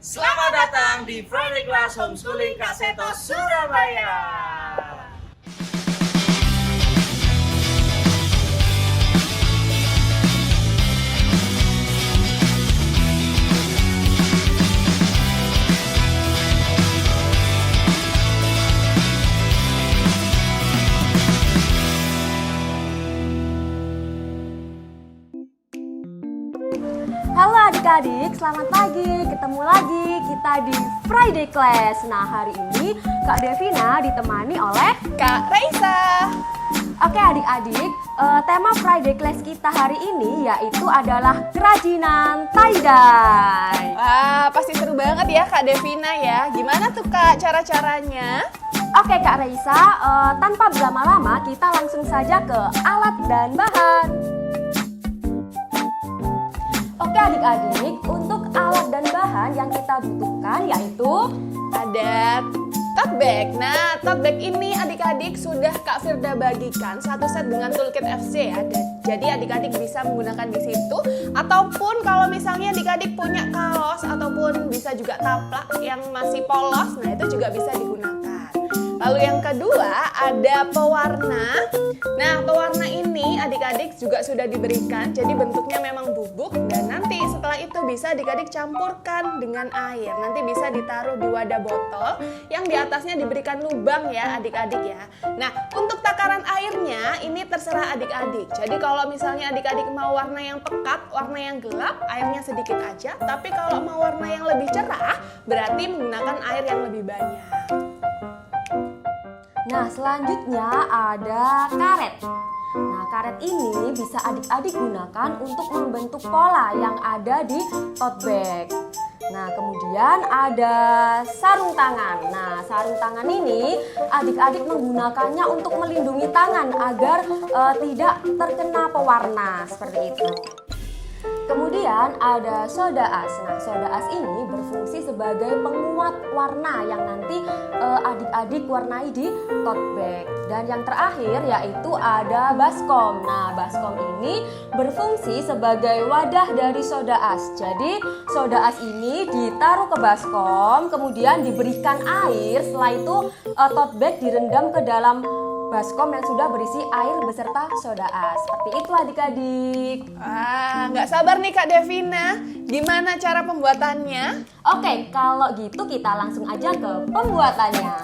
Selamat datang di Friday Class Homeschooling Kak Seto Surabaya. Halo adik-adik, selamat pagi. Ketemu lagi kita di Friday Class. Nah, hari ini Kak Devina ditemani oleh Kak Raisa. Oke adik-adik, tema Friday Class kita hari ini yaitu adalah kerajinan tie-dye. Wah, pasti seru banget ya Kak Devina ya. Gimana tuh Kak cara-caranya? Oke Kak Raisa, tanpa berlama-lama kita langsung saja ke alat dan bahan. Oke adik-adik, untuk alat dan bahan yang kita butuhkan yaitu Ada tote bag. Nah, tote bag ini adik-adik sudah Kak Firda bagikan satu set dengan toolkit FC ya. Jadi adik-adik bisa menggunakan di situ. Ataupun kalau misalnya adik-adik punya kaos ataupun bisa juga taplak yang masih polos, nah itu juga bisa digunakan. Lalu yang kedua ada pewarna. Nah, pewarna ini adik-adik juga sudah diberikan, jadi bentuknya memang bubuk dan nanti setelah itu bisa adik-adik campurkan dengan air. Nanti bisa ditaruh di wadah botol yang di atasnya diberikan lubang ya adik-adik ya. Nah, untuk takaran airnya ini terserah adik-adik. Jadi kalau misalnya adik-adik mau warna yang pekat, warna yang gelap, airnya sedikit aja. Tapi kalau mau warna yang lebih cerah, berarti menggunakan air yang lebih banyak. Nah, selanjutnya ada karet. Nah, karet ini bisa adik-adik gunakan untuk membentuk pola yang ada di tote bag. Nah, kemudian ada sarung tangan. Nah, sarung tangan ini adik-adik menggunakannya untuk melindungi tangan agar tidak terkena pewarna seperti itu. Kemudian ada soda as. Nah, soda as ini berfungsi sebagai penguat warna yang nanti adik-adik warnai di tote bag. Dan yang terakhir yaitu ada baskom. Nah, baskom ini berfungsi sebagai wadah dari soda as. Jadi, soda as ini ditaruh ke baskom, kemudian diberikan air. Setelah itu tote bag direndam ke dalam baskom yang sudah berisi air beserta soda as. Seperti itu adik-adik. Wah, nggak sabar nih Kak Devina. Gimana cara pembuatannya? Oke, kalau gitu kita langsung aja ke pembuatannya.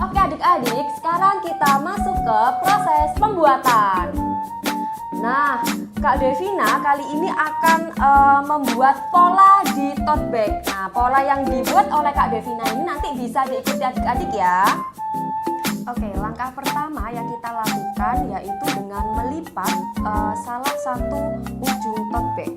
Oke adik-adik, sekarang kita masuk ke proses pembuatan. Nah, Kak Devina kali ini akan membuat pola di tote bag. Nah, pola yang dibuat oleh Kak Devina ini nanti bisa diikuti adik-adik ya. Oke, langkah pertama yang kita lakukan yaitu dengan melipat salah satu ujung tote bag.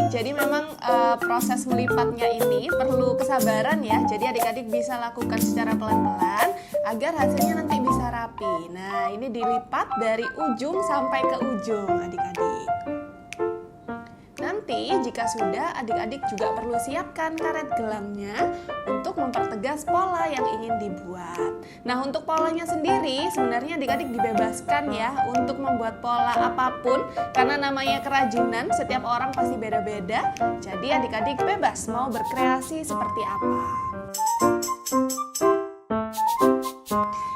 Jadi memang proses melipatnya ini perlu kesabaran ya. Jadi adik-adik bisa lakukan secara pelan-pelan agar hasilnya nanti bisa rapi. Nah, ini dilipat dari ujung sampai ke ujung adik-adik. Nanti jika sudah, adik-adik juga perlu siapkan karet gelamnya untuk mempertegas pola yang ingin dibuat. Nah, untuk polanya sendiri sebenarnya adik-adik dibebaskan ya untuk membuat pola apapun karena namanya kerajinan, setiap orang pasti beda-beda. Jadi adik-adik bebas mau berkreasi seperti apa.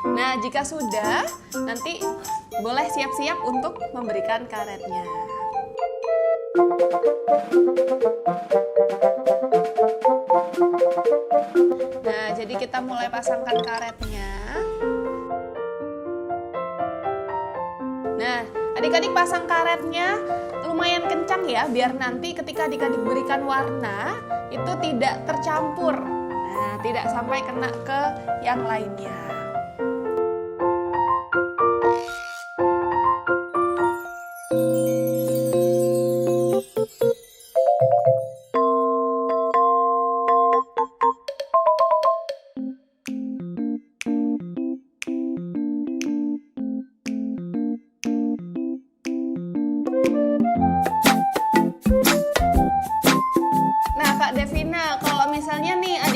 Nah, jika sudah, nanti boleh siap-siap untuk memberikan karetnya. Nah, jadi kita mulai pasangkan karetnya. Nah, adik-adik pasang karetnya lumayan kencang ya, biar nanti ketika adik-adik berikan warna, itu tidak tercampur. Nah, tidak sampai kena ke yang lainnya.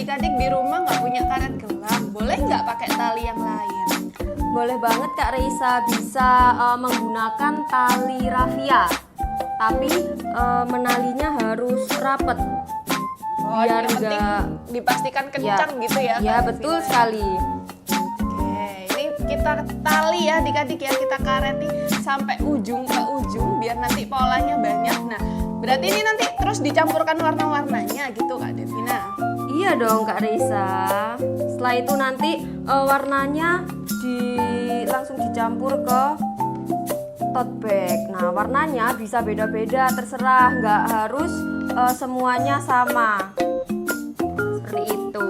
adik-adik di rumah nggak punya karet gelang, boleh nggak pakai tali yang lain? Boleh banget Kak Reisa, bisa menggunakan tali rafia. Tapi menalinya harus rapet. Oh, Biar yang penting nggak dipastikan kencang gitu ya. Ya, Kak betul Vina. sekali. Oke, ini kita tali ya adik-adik ya, kita kareti sampai ujung ke ujung biar nanti polanya banyak. Nah, berarti ini nanti terus dicampurkan warna-warnanya gitu Kak Devina. Iya dong Kak Reisa. Setelah itu nanti warnanya langsung dicampur ke tote bag. Nah, warnanya bisa beda-beda, terserah, nggak harus semuanya sama. Seperti itu.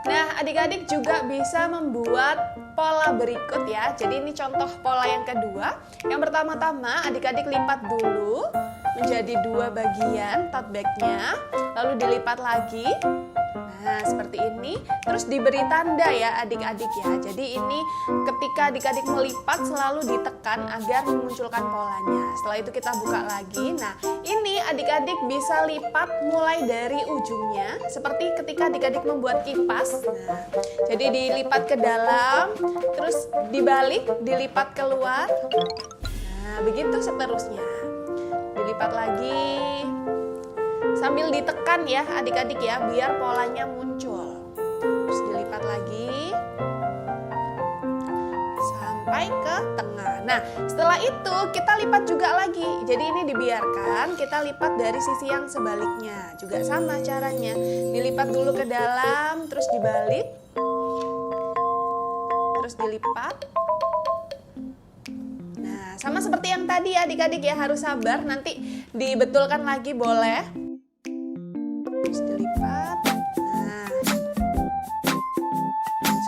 Nah, adik-adik juga bisa membuat pola berikut ya. Jadi ini contoh pola yang kedua. Yang pertama-tama adik-adik lipat dulu menjadi 2 bagian tote bagnya, lalu dilipat lagi. Nah, seperti ini. Terus diberi tanda ya adik-adik ya. Jadi ini ketika adik-adik melipat selalu ditekan agar memunculkan polanya. Setelah itu kita buka lagi. Nah, ini adik-adik bisa lipat mulai dari ujungnya seperti ketika adik-adik membuat kipas. Nah, jadi dilipat ke dalam, terus dibalik, dilipat keluar. Nah, begitu seterusnya. Dilipat lagi. Sambil ditekan ya adik-adik ya, biar polanya muncul. Terus dilipat lagi sampai ke tengah. Nah, setelah itu kita lipat juga lagi. Jadi ini dibiarkan, kita lipat dari sisi yang sebaliknya. Juga sama caranya. Dilipat dulu ke dalam, terus dibalik. Terus dilipat. Nah, sama seperti yang tadi ya adik-adik ya, harus sabar, nanti dibetulkan lagi boleh. Terus dilipat. Nah,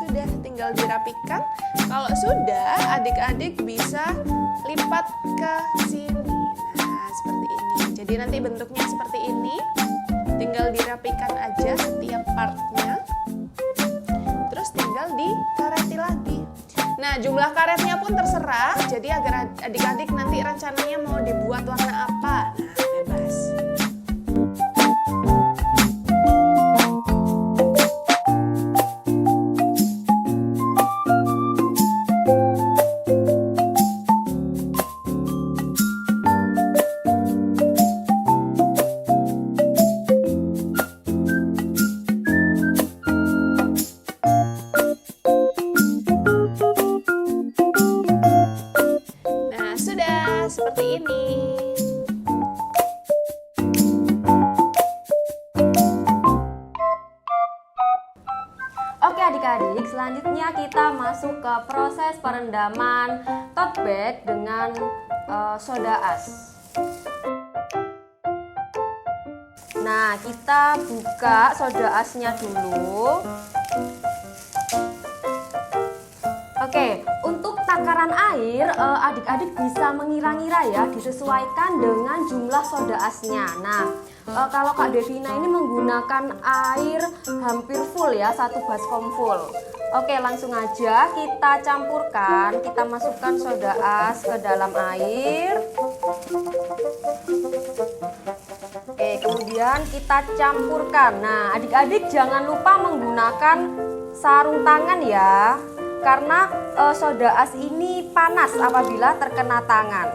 sudah, tinggal dirapikan. Kalau sudah, adik-adik bisa lipat ke sini. Nah, seperti ini. Jadi nanti bentuknya seperti ini. Tinggal dirapikan aja setiap partnya. Terus tinggal dikareti lagi. Nah, jumlah karetnya pun terserah. Jadi agar adik-adik nanti rencananya mau dibuat warna apa. Nah, bebas. Nah, sudah seperti ini. Oke adik-adik, selanjutnya kita masuk ke proses perendaman tote bag dengan soda as. Nah, kita buka soda asnya dulu. Oke, untuk takaran air adik-adik bisa mengira-ngira ya, disesuaikan dengan jumlah soda asnya. Nah, kalau Kak Devina ini menggunakan air hampir full ya, 1 baskom full. Oke, langsung aja kita campurkan. Kita masukkan soda as ke dalam air. Oke, kemudian kita campurkan. Nah, adik-adik jangan lupa menggunakan sarung tangan ya, karena soda as ini panas apabila terkena tangan.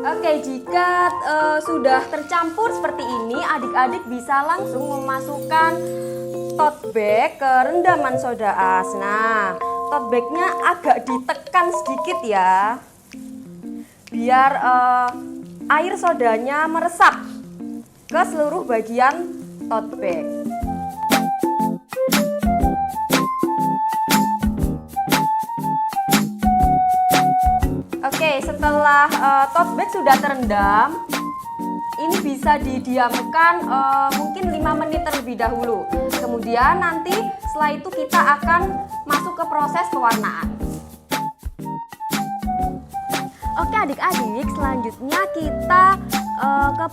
Oke, jika sudah tercampur seperti ini, adik-adik bisa langsung memasukkan tote bag ke rendaman soda as. Nah, tote bagnya agak ditekan sedikit ya, biar air sodanya meresap ke seluruh bagian tote bag. Oke, setelah tote bag sudah terendam, ini bisa didiamkan mungkin 5 menit terlebih dahulu. Kemudian nanti setelah itu kita akan masuk ke proses pewarnaan. Oke adik-adik, selanjutnya kita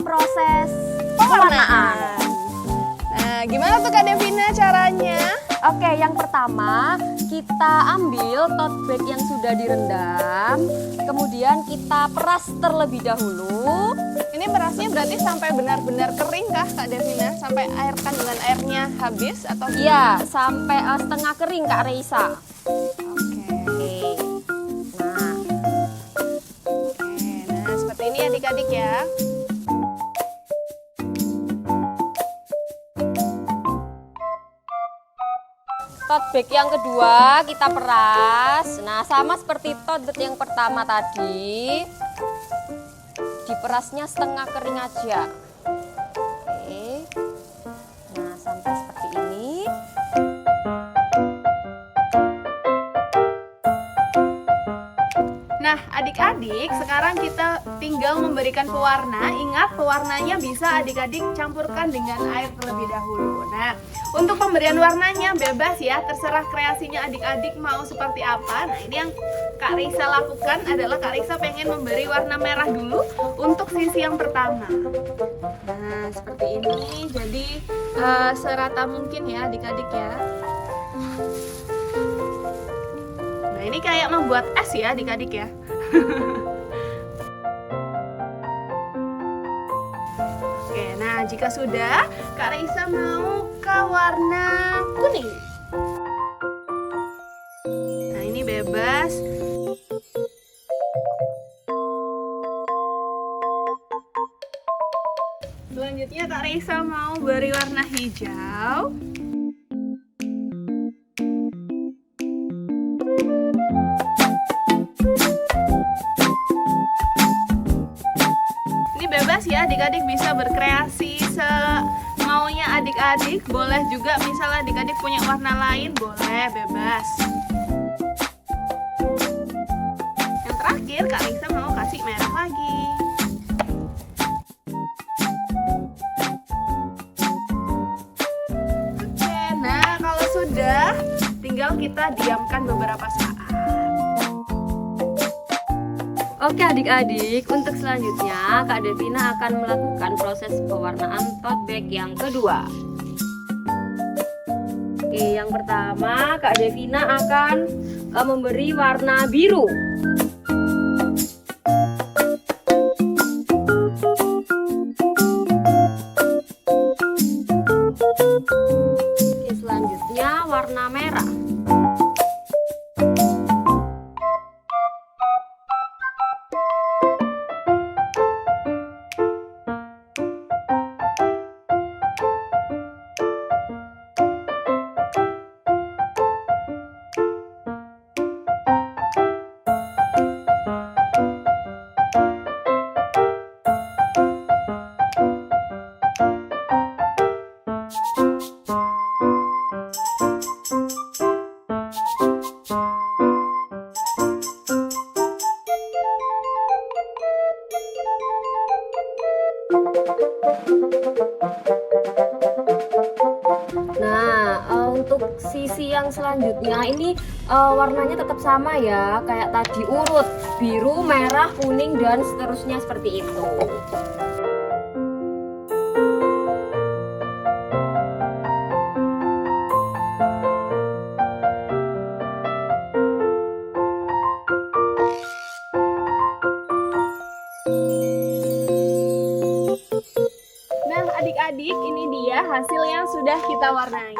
proses pewarnaan. Nah, gimana tuh Kak Devina caranya? Oke, yang pertama kita ambil tote bag yang sudah direndam, kemudian kita peras terlebih dahulu. Ini berasnya berarti sampai benar-benar kering kah Kak Devina? Sampai air kandungan airnya habis atau gimana? Iya, sampai setengah kering Kak Reisa. Oke. Nah, Oke, nah seperti ini adik-adik ya. tote bag yang kedua kita peras. Nah, sama seperti tote bag yang pertama tadi. Diperasnya setengah kering aja. Oke. Nah, sampai seperti ini. Nah, adik-adik, sekarang kita tinggal memberikan pewarna. Ingat, pewarnanya bisa adik-adik campurkan dengan air terlebih dahulu. Nah, untuk pemberian warnanya bebas ya, terserah kreasinya adik-adik mau seperti apa. Nah, ini yang Kak Risa lakukan adalah Kak Risa pengen memberi warna merah dulu untuk sisi yang pertama. Nah, seperti ini. Jadi, serata mungkin ya adik-adik ya. Nah, ini kayak membuat es ya adik-adik ya. Oke, nah jika sudah, Kak Raisa mau ke warna kuning. Nah, ini bebas. Selanjutnya Kak Raisa mau beri warna hijau. Bebas ya, adik-adik bisa berkreasi semaunya adik-adik. Boleh juga misalnya adik-adik punya warna lain, boleh, bebas. Yang terakhir Kak Risa mau kasih merah lagi. Oke, nah kalau sudah tinggal kita diamkan beberapa saat. Oke adik-adik, untuk selanjutnya Kak Devina akan melakukan proses pewarnaan tote bag yang kedua. Oke, yang pertama Kak Devina akan memberi warna biru. Oke, selanjutnya warna merah. Nah, untuk sisi yang selanjutnya ini warnanya tetap sama ya, kayak tadi urut biru, merah, kuning dan seterusnya seperti itu. Adik-adik, ini dia hasil yang sudah kita warnai.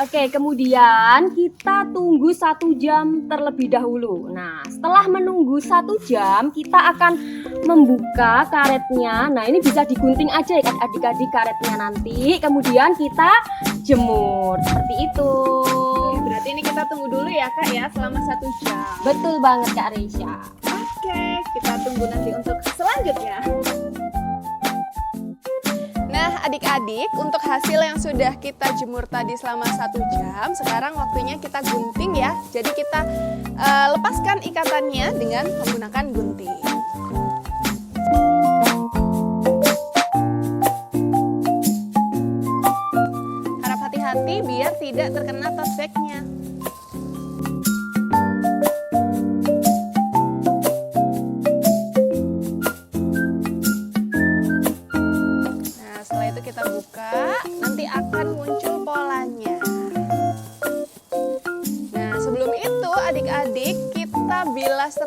Oke, kemudian kita tunggu 1 jam terlebih dahulu. Nah, setelah menunggu 1 jam, kita akan membuka karetnya. Nah, ini bisa digunting aja ya adik-adik karetnya nanti. Kemudian kita jemur seperti itu. Berarti ini kita tunggu dulu ya Kak ya, selama 1 jam. Betul banget Kak Reisha. Oke, kita tunggu nanti untuk selanjutnya. Nah adik-adik, untuk hasil yang sudah kita jemur tadi selama 1 jam, sekarang waktunya kita gunting ya. Jadi kita lepaskan ikatannya dengan menggunakan gunting. Harap hati-hati biar tidak terkena tote bag-nya.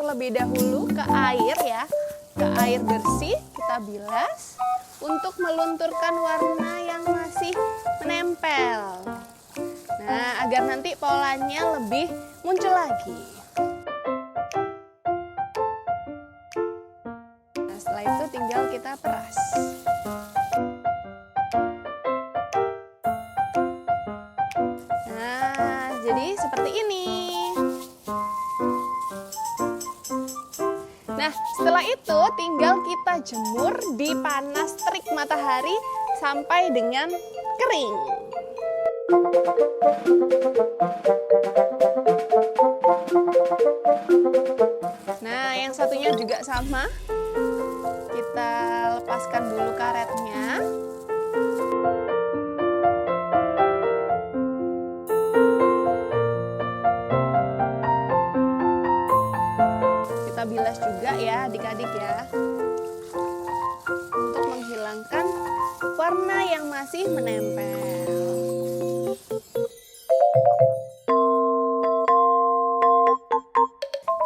terlebih dahulu ke air ya, ke air bersih, kita bilas untuk melunturkan warna yang masih menempel. Nah, agar nanti polanya lebih muncul lagi. Nah, setelah itu tinggal kita peras. Nah, jadi seperti ini. Nah, setelah itu tinggal kita jemur di panas terik matahari sampai dengan kering. Nah, yang satunya juga sama. Kita lepaskan dulu karetnya. Kita bilas juga ya adik-adik ya, untuk menghilangkan warna yang masih menempel.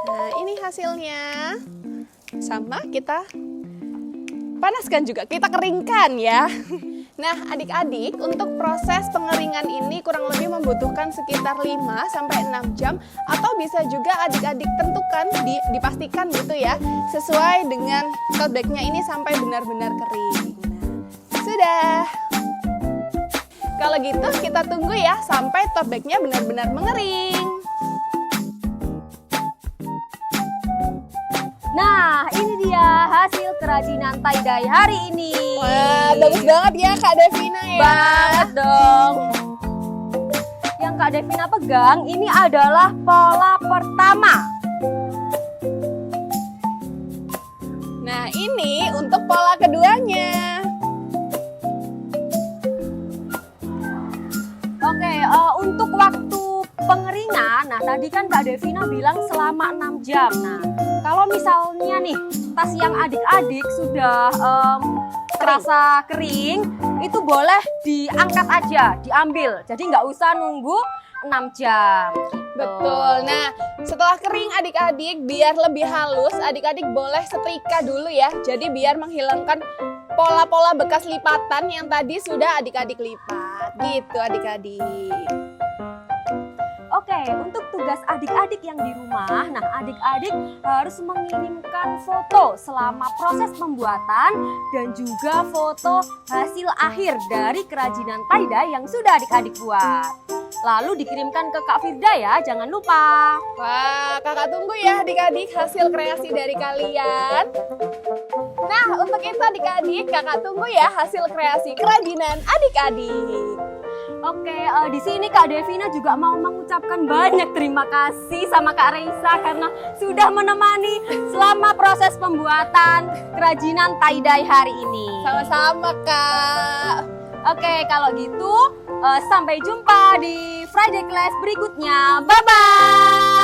Nah, ini hasilnya. Sama, kita panaskan juga, kita keringkan ya. Nah, adik-adik, untuk proses pengeringan ini kurang lebih membutuhkan sekitar 5-6 jam, atau bisa juga adik-adik tentukan, dipastikan gitu ya, sesuai dengan tote bag-nya ini sampai benar-benar kering. Nah, sudah. Kalau gitu kita tunggu ya sampai tote bag-nya benar-benar mengering. Nah, ini dia hasil kerajinan tie-dye hari ini. Wah, bagus banget ya Kak Devina ya. Banget dong. Yang Kak Devina pegang ini adalah pola pertama. Nah, ini untuk pola keduanya. Oke, untuk waktu pengeringan, nah tadi kan Kak Devina bilang selama 6 jam. Nah, kalau misalnya nih tas yang adik-adik sudah terasa kering, itu boleh diangkat aja, diambil. Jadi nggak usah nunggu 6 jam. Betul. Nah, setelah kering adik-adik, biar lebih halus, adik-adik boleh setrika dulu ya. Jadi biar menghilangkan pola-pola bekas lipatan yang tadi sudah adik-adik lipat. Gitu adik-adik. Oke, untuk tugas adik-adik yang di rumah, nah adik-adik harus mengirimkan foto selama proses pembuatan dan juga foto hasil akhir dari kerajinan tie-dye yang sudah adik-adik buat. Lalu dikirimkan ke Kak Firda ya, jangan lupa. Wah, kakak tunggu ya adik-adik hasil kreasi dari kalian. Nah, untuk itu adik-adik, kakak tunggu ya hasil kreasi kerajinan adik-adik. Oke, di sini Kak Devina juga mau mengucapkan banyak terima kasih sama Kak Reisa karena sudah menemani selama proses pembuatan kerajinan tie-dye hari ini. Sama-sama, Kak. Oke, kalau gitu sampai jumpa di Friday Class berikutnya. Bye-bye!